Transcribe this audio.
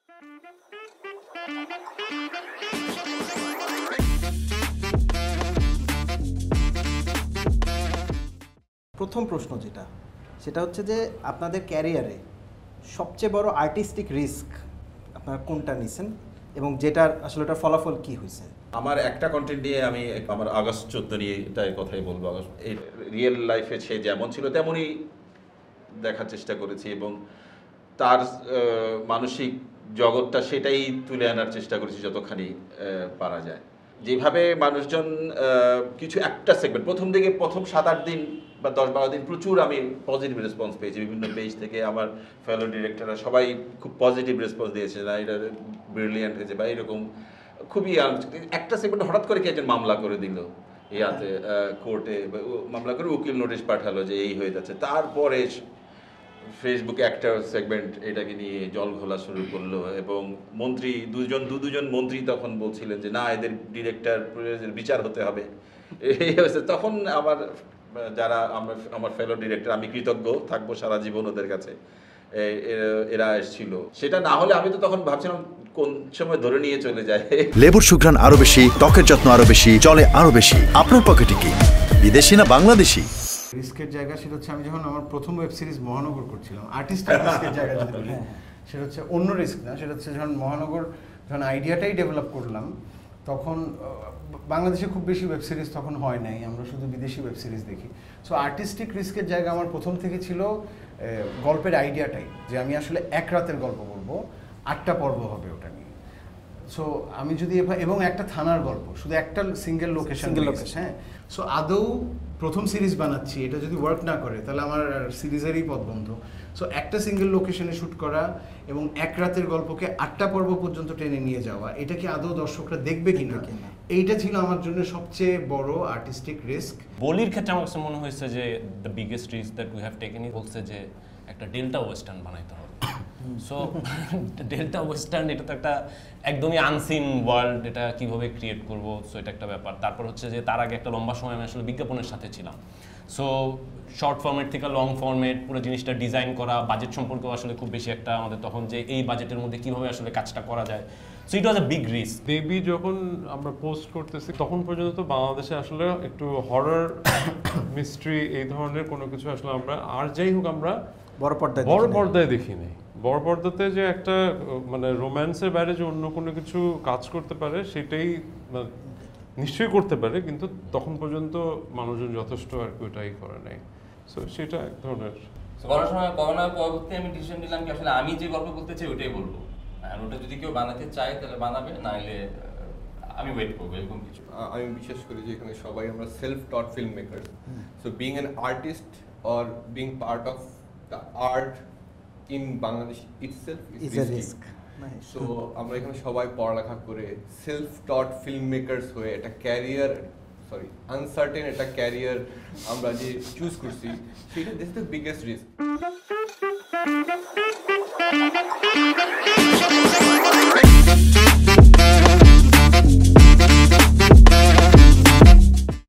প্রথম প্রশ্ন সেটা হচ্ছে যে আপনাদের ক্যারিয়ারে সবচেয়ে বড় আর্টিস্টিক রিস্ক আপনারা কোনটা নিছেন এবং যেটার আসলে ওটার ফলাফল কি হয়েছে? আমার একটা কন্টেন্ট নিয়ে আমি আমার আগস্ট 14 নিয়ে এটাই কথাই বলবো। এই রিয়েল লাইফে সে যেমন ছিল তেমনই দেখার চেষ্টা করেছি এবং তার মানসিক জগৎটা সেটাই তুলে আনার চেষ্টা করেছি যতখানি পারা যায়। যেভাবে মানুষজন কিছু একটা সেগমেন্ট প্রথম দিকে প্রথম 7-8 দিন বা 10-12 দিন প্রচুর আমি পজিটিভ রেসপন্স পেয়েছি বিভিন্ন পেজ থেকে। আমার ফেলো ডিরেক্টররা সবাই খুব পজিটিভ রেসপন্স দিয়েছে, না এটা ব্রিলিয়ান্ট হয়েছে বা এরকম খুবই। একটা সেগমেন্ট হঠাৎ করে কি একজন মামলা করে দিল ইয়াতে কোর্টে, মামলা করে উকিল নোটিশ পাঠালো যে এই হয়ে যাচ্ছে। তারপরে ফেসবুকে একটা সেগমেন্ট এটাকে নিয়ে জল ঘোলা শুরু করলো এবং মন্ত্রী দুজন মন্ত্রী তখন বলছিলেন যে না এদের ডিরেক্টর বিচার হতে হবে। এই হয়েছে তখন যারা আমার ফেলো ডিরেক্টর, আমি কৃতজ্ঞ থাকবো সারা জীবন ওদের কাছে, এরা এসেছিল। সেটা না হলে আমি তো তখন ভাবছিলাম কোন সময় ধরে নিয়ে চলে যায়। লেবুর সুঘ্রাণ আরো বেশি, ত্বকের যত্ন আরো বেশি, চলে আরো বেশি। আপনার পকেটে কি বিদেশি না বাংলাদেশি? রিস্কের জায়গা সেটা হচ্ছে আমি যখন আমার প্রথম ওয়েব সিরিজ মহানগর করছিলাম, আর্টিস্টিক রিস্কের জায়গা যদি বলি সেটা হচ্ছে অন্য রিস্ক না, সেটা হচ্ছে যখন মহানগর যখন আইডিয়াটাই ডেভেলপ করলাম তখন বাংলাদেশে খুব বেশি ওয়েব সিরিজ তখন হয় নাই, আমরা শুধু বিদেশি ওয়েব সিরিজ দেখি। সো আর্টিস্টিক রিস্কের জায়গা আমার প্রথম থেকে ছিল গল্পের আইডিয়াটাই, যে আমি আসলে এক রাতের গল্প বলবো, 8টা পর্ব হবে ওটা নিয়ে। সো আমি যদি এবং একটা থানার গল্প, শুধু একটা সিঙ্গেল লোকেশন, হ্যাঁ। সো আদৌ প্রথম সিরিজ বানাচ্ছি, এটা যদি ওয়ার্ক না করে তাহলে আমার সিরিজেরই পথ বন্ধ। সো একটা সিঙ্গেল লোকেশনে শ্যুট করা এবং এক রাতের গল্পকে 8টা পর্ব পর্যন্ত টেনে নিয়ে যাওয়া, এটা কি আদৌ দর্শকরা দেখবে কিনা, এইটা ছিল আমার জন্য সবচেয়ে বড় আর্টিস্টিক রিস্ক। বলির ক্ষেত্রে আমার কাছে মনে হয়েছে যে the biggest risk that we have taken বলছে যে একটা ডেল্টা ওয়েস্টার্ন বানাইতে হবে। সো ডেল্টা ওয়েস্টার্ন এটা তো একটা একদমই আনসিন ওয়ার্ল্ড, এটা কিভাবে ক্রিয়েট করবো, সো এটা একটা ব্যাপার। তারপর হচ্ছে যে তার আগে একটা লম্বা সময় আমি আসলে বিজ্ঞাপনের সাথে ছিলাম। সো শর্ট ফরম্যাট থেকে লং ফরম্যাট পুরো জিনিসটা ডিজাইন করা, বাজেট সম্পর্কেও আসলে খুব বেশি একটা আমাদের তখন যে এই বাজেটের মধ্যে কিভাবে আসলে কাজটা করা যায়। So it was a big risk. Baby যখন আমরা পোস্ট করতেছি তখন পর্যন্ত তো বাংলাদেশে আসলে একটু হরর মিস্ট্রি এই ধরনের কোনো কিছু আসলে আমরা আর যাই হোক আমরা বড় পর্দায় দেখি নাই। বড় পর্দাতে যে একটা মানে রোম্যান্সের বাইরে যে অন্য কোনো কিছু কাজ করতে পারে সেটাই নিশ্চয়ই করতে পারে, কিন্তু তখন পর্যন্ত মানুষজন যথেষ্ট আর কি ওটাই করে নাই। সো সেটা এক ধরনের করোনার পরবর্তী আমি ডিসিশন নিলাম কি আসলে আমি যে গল্প বলতে চাই ওটাই বলবো, আর ওটা যদি কেউ বানাতে চায় তাহলে বানাবে, নাহলে আমি ওয়েট করবো, এরকম কিছু। আমি বিশ্বাস করি যে এখানে সবাই আমরা self taught film maker. So being an artist or being part of the art in Bangladesh itself is a risk. So আমরা এখানে সবাই পড়ালেখা করে সেলফ টট ফিল্ম মেকারস হয়ে একটা ক্যারিয়ার আনসার্টেন একটা ক্যারিয়ার আমরা যে চুজ করছি, সেটা দিস দ্য বিগেস্ট রিস্ক।